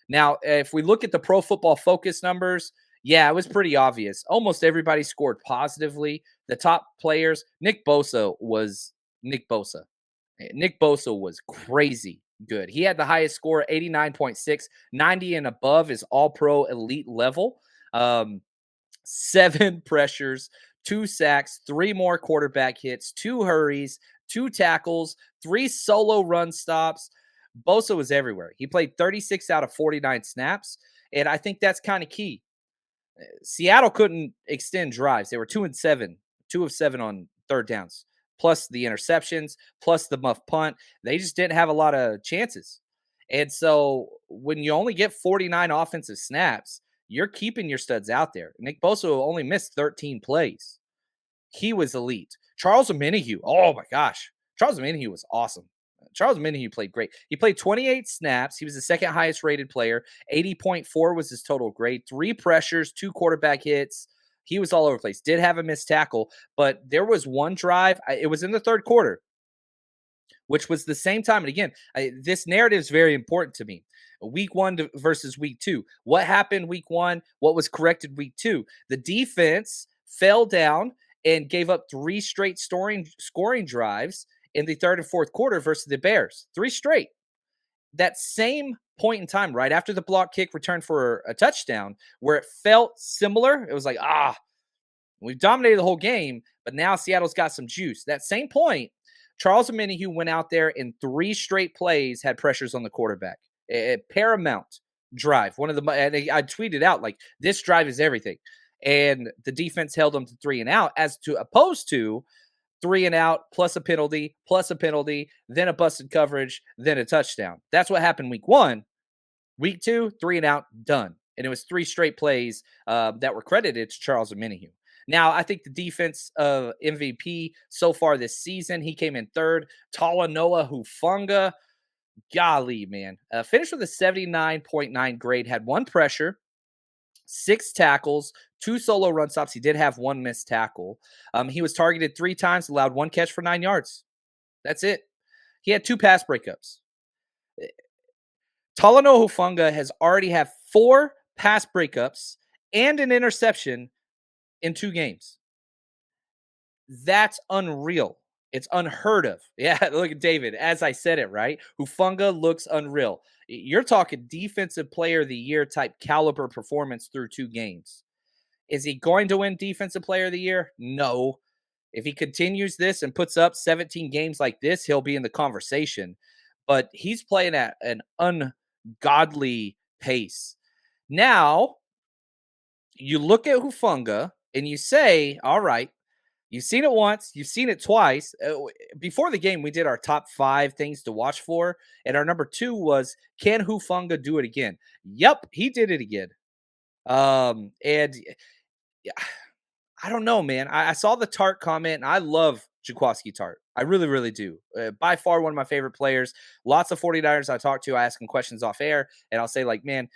Now, if we look at the Pro Football Focus numbers, yeah, it was pretty obvious. Almost everybody scored positively. The top players, Nick Bosa was Nick Bosa. Nick Bosa was crazy good. He had the highest score, 89.6, 90 and above is all pro elite level. Um, 7 pressures, 2 sacks, 3 more quarterback hits, 2 hurries, 2 tackles, 3 solo run stops. Bosa was everywhere. He played 36 out of 49 snaps. And I think that's kind of key. Seattle couldn't extend drives. They were 2-7, 2 of 7 on third downs, plus the interceptions, plus the muff punt. They just didn't have a lot of chances. And so when you only get 49 offensive snaps, you're keeping your studs out there. Nick Bosa only missed 13 plays. He was elite. Charles Omenihu, oh my gosh. Charles Omenihu was awesome. Charles Omenihu played great. He played 28 snaps. He was the second highest rated player. 80.4 was his total grade. 3 pressures, 2 quarterback hits. He was all over the place. Did have a missed tackle, but there was one drive. It was in the third quarter, which was the same time. And again, this narrative is very important to me. Week 1 versus week 2. What happened week 1? What was corrected week 2? The defense fell down and gave up 3 straight scoring drives in the third and fourth quarter versus the Bears. 3 straight. That same point in time, right after the block kick returned for a touchdown, where it felt similar, it was like, we've dominated the whole game, but now Seattle's got some juice. That same point, Charles Omenihu went out there in 3 straight plays, had pressures on the quarterback. A paramount drive. One of the, and I tweeted out, like, this drive is everything. And the defense held them to 3 and out, as to opposed to 3 and out plus a penalty, then a busted coverage, then a touchdown. That's what happened week 1. Week 2, 3 and out, done. And it was 3 straight plays that were credited to Charles Omenihu. Now, I think the defense MVP so far this season, he came in third. Talanoa Hufunga, golly, man. Finished with a 79.9 grade, had 1 pressure, 6 tackles, 2 solo run stops. He did have 1 missed tackle. He was targeted 3 times, allowed 1 catch for 9 yards. That's it. He had 2 pass breakups. Talanoa Hufunga has already had 4 pass breakups and an interception in 2 games. That's unreal. It's unheard of. Yeah, look at David. As I said it, right? Hufunga looks unreal. You're talking defensive player of the year type caliber performance through 2 games. Is he going to win defensive player of the year? No. If he continues this and puts up 17 games like this, he'll be in the conversation. But he's playing at an ungodly pace. Now, you look at Hufunga and you say, all right, you've seen it once, you've seen it twice. Before the game, we did our top 5 things to watch for. And our number 2 was, can Hufunga do it again? Yep, he did it again. And yeah, I don't know, man. I saw the Tart comment, and I love Jaquaski Tart. I really, really do. By far one of my favorite players. Lots of 49ers I talk to, I ask them questions off air, and I'll say, like, man,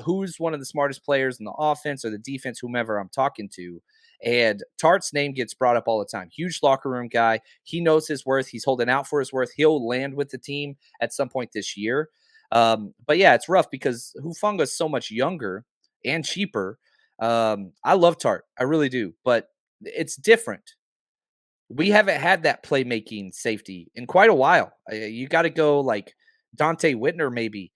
who's one of the smartest players in the offense or the defense, whomever I'm talking to? And Tart's name gets brought up all the time. Huge locker room guy. He knows his worth. He's holding out for his worth. He'll land with the team at some point this year. But yeah, it's rough because Hufunga is so much younger and cheaper. I love Tart. I really do. But it's different. We haven't had that playmaking safety in quite a while. You got to go like Dante Whitner, maybe.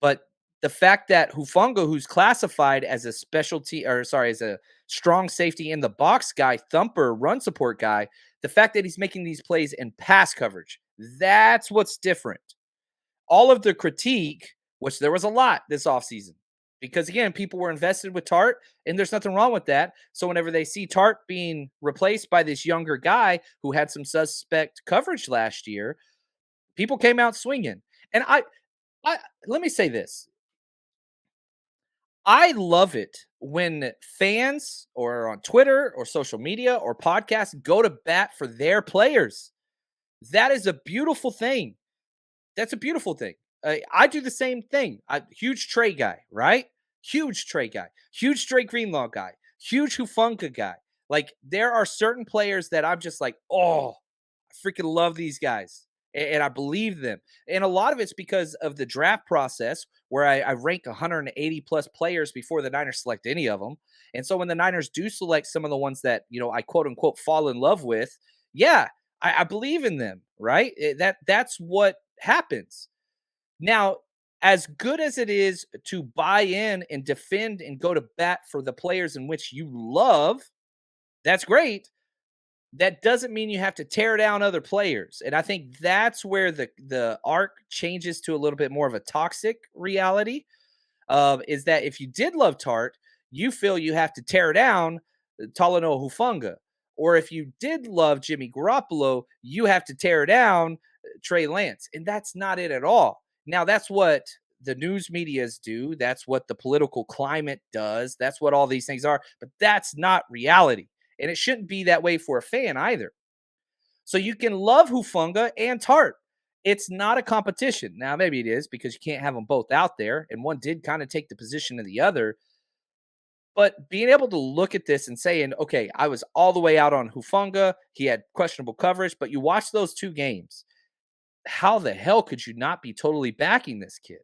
But the fact that Hufunga, who's classified as a specialty, or sorry, as a strong safety in the box guy, thumper, run support guy, the fact that he's making these plays in pass coverage, that's what's different. All of the critique, which there was a lot this offseason, because again, people were invested with Tart, and there's nothing wrong with that. So whenever they see Tart being replaced by this younger guy who had some suspect coverage last year, people came out swinging. And I let me say this. I love it when fans or on Twitter or social media or podcasts go to bat for their players. That is a beautiful thing. That's a beautiful thing. I do the same thing. Huge Trey guy, right? Huge Trey guy. Huge Trey Greenlaw guy. Huge Hufunga guy. Like, there are certain players that I'm just like, oh, I freaking love these guys. and I believe them. And a lot of it's because of the draft process where I rank 180 plus players before the Niners select any of them. And so when the Niners do select some of the ones that, I quote unquote fall in love with, yeah, I believe in them, right? That's what happens. Now, as good as it is to buy in and defend and go to bat for the players in which you love, that's great. That doesn't mean you have to tear down other players. And I think that's where the arc changes to a little bit more of a toxic reality. Is that if you did love Tart, you feel you have to tear down Talanoa Hufunga. Or if you did love Jimmy Garoppolo, you have to tear down Trey Lance. And that's not it at all. Now, that's what the news medias do. That's what the political climate does. That's what all these things are. But that's not reality. And it shouldn't be that way for a fan either. So you can love Hufunga and Tart. It's not a competition. Now, maybe it is because you can't have them both out there, and one did kind of take the position of the other. But being able to look at this and saying, okay, I was all the way out on Hufunga. He had questionable coverage, but you watch those two games. How the hell could you not be totally backing this kid?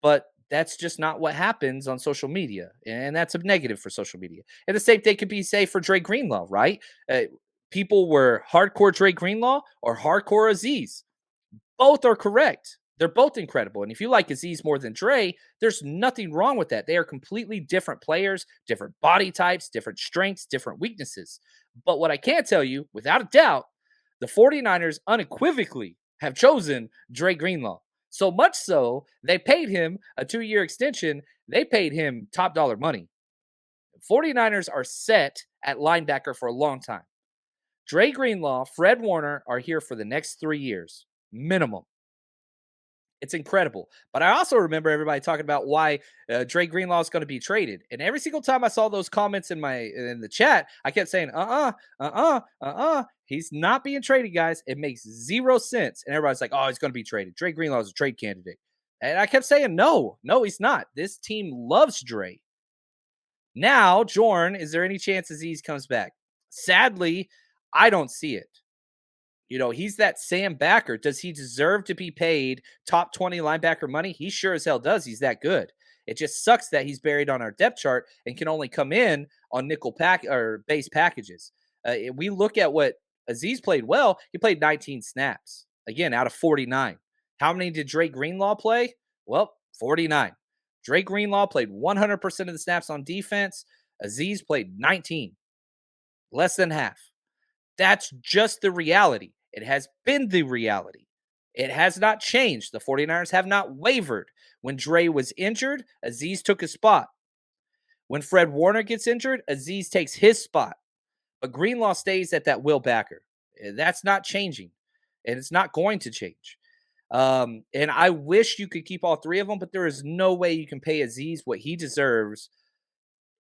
But that's just not what happens on social media. And that's a negative for social media. And the same thing could be, say, for Dre Greenlaw, right? People were hardcore Dre Greenlaw or hardcore Aziz. Both are correct. They're both incredible. And if you like Aziz more than Dre, there's nothing wrong with that. They are completely different players, different body types, different strengths, different weaknesses. But what I can tell you, without a doubt, the 49ers unequivocally have chosen Dre Greenlaw. So much so, they paid him a 2-year extension. They paid him top dollar money. 49ers are set at linebacker for a long time. Dre Greenlaw, Fred Warner are here for the next 3 years, minimum. It's incredible. But I also remember everybody talking about why Dre Greenlaw is going to be traded. And every single time I saw those comments in the chat, I kept saying, he's not being traded, guys. It makes zero sense. And everybody's like, oh, he's going to be traded. Dre Greenlaw is a trade candidate. And I kept saying, no, he's not. This team loves Dre. Now, Jorn, is there any chance Aziz comes back? Sadly, I don't see it. He's that Sam backer. Does he deserve to be paid top 20 linebacker money? He sure as hell does. He's that good. It just sucks that he's buried on our depth chart and can only come in on nickel pack or base packages. We look at what Aziz played well. He played 19 snaps, again, out of 49. How many did Dre Greenlaw play? Well, 49. Dre Greenlaw played 100% of the snaps on defense. Aziz played 19, less than half. That's just the reality. It has been the reality. It has not changed. The 49ers have not wavered. When Dre was injured, Aziz took his spot. When Fred Warner gets injured, Aziz takes his spot. But Greenlaw stays at that will backer. That's not changing. And it's not going to change. And I wish you could keep all three of them, but there is no way you can pay Aziz what he deserves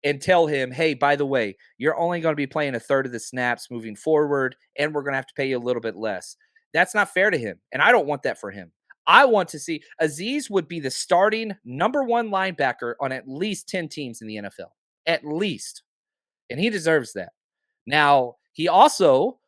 and tell him, hey, by the way, you're only going to be playing a third of the snaps moving forward, and we're going to have to pay you a little bit less. That's not fair to him, and I don't want that for him. I want to see Aziz would be the starting number one linebacker on at least 10 teams in the NFL, at least, and he deserves that. Now, he also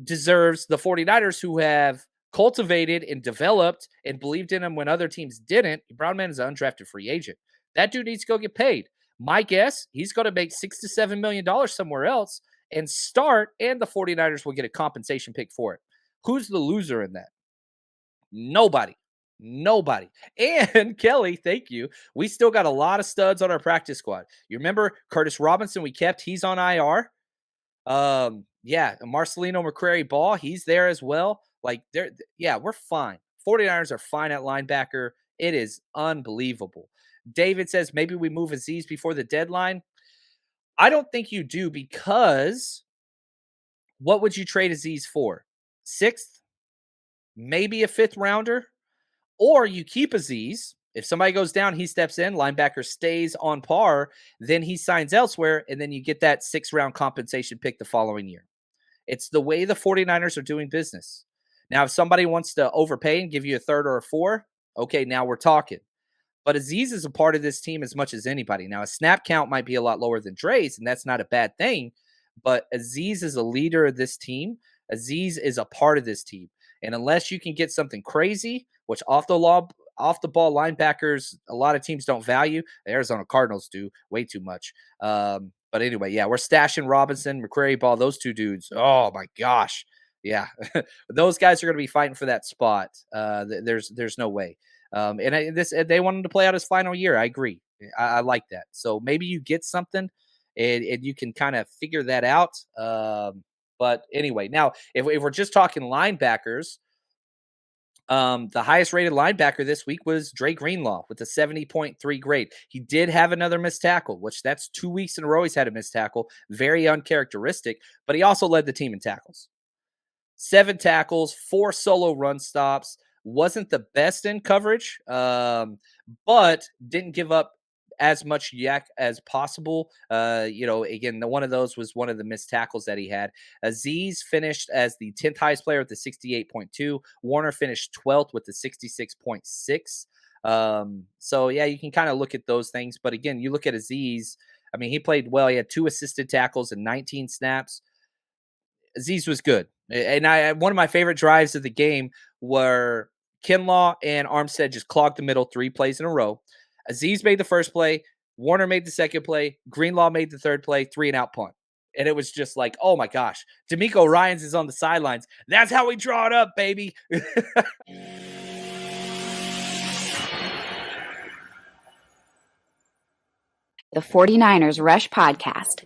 deserves the 49ers who have cultivated and developed and believed in him when other teams didn't. Brownman is an undrafted free agent. That dude needs to go get paid. My guess, he's going to make $6 to $7 million somewhere else and start, and the 49ers will get a compensation pick for it. Who's the loser in that? Nobody. And Kelly, thank you. We still got a lot of studs on our practice squad. You remember Curtis Robinson we kept? He's on IR. Marcelino McCrary Ball, he's there as well. We're fine. 49ers are fine at linebacker. It is unbelievable. David says maybe we move Aziz before the deadline. I don't think you do, because what would you trade Aziz for? 6th? Maybe a 5th rounder? Or you keep Aziz. If somebody goes down, he steps in, linebacker stays on par, then he signs elsewhere, and then you get that 6th round compensation pick the following year. It's the way the 49ers are doing business. Now, if somebody wants to overpay and give you a 3rd or a 4th, okay, now we're talking. But Aziz is a part of this team as much as anybody. Now, a snap count might be a lot lower than Dre's, and that's not a bad thing. But Aziz is a leader of this team. Aziz is a part of this team. And unless you can get something crazy, which off the ball linebackers, a lot of teams don't value. The Arizona Cardinals do way too much. But anyway, yeah, we're stashing Robinson, McCrary Ball, those two dudes. Oh my gosh. Yeah. Those guys are going to be fighting for that spot. There's no way. They want him to play out his final year. I agree. I like that. So maybe you get something and you can kind of figure that out. But anyway, now if we're just talking linebackers, the highest rated linebacker this week was Dre Greenlaw with a 70.3 grade. He did have another missed tackle, which that's 2 weeks in a row he's had a missed tackle. Very uncharacteristic, but he also led the team in tackles. 7 tackles, 4 solo run stops. Wasn't the best in coverage, but didn't give up as much yak as possible. Again, one of those was one of the missed tackles that he had. Aziz finished as the 10th highest player with the 68.2. Warner finished 12th with the 66.6. So yeah, you can kind of look at those things. But again, you look at Aziz. I mean, he played well. He had 2 assisted tackles and 19 snaps. Aziz was good. And one of my favorite drives of the game were Kinlaw and Armstead just clogged the middle 3 plays in a row. Aziz made the first play. Warner made the second play. Greenlaw made the third play, 3-and-out punt. And it was just like, oh my gosh, D'Amico Ryans is on the sidelines. That's how we draw it up, baby. The 49ers Rush Podcast.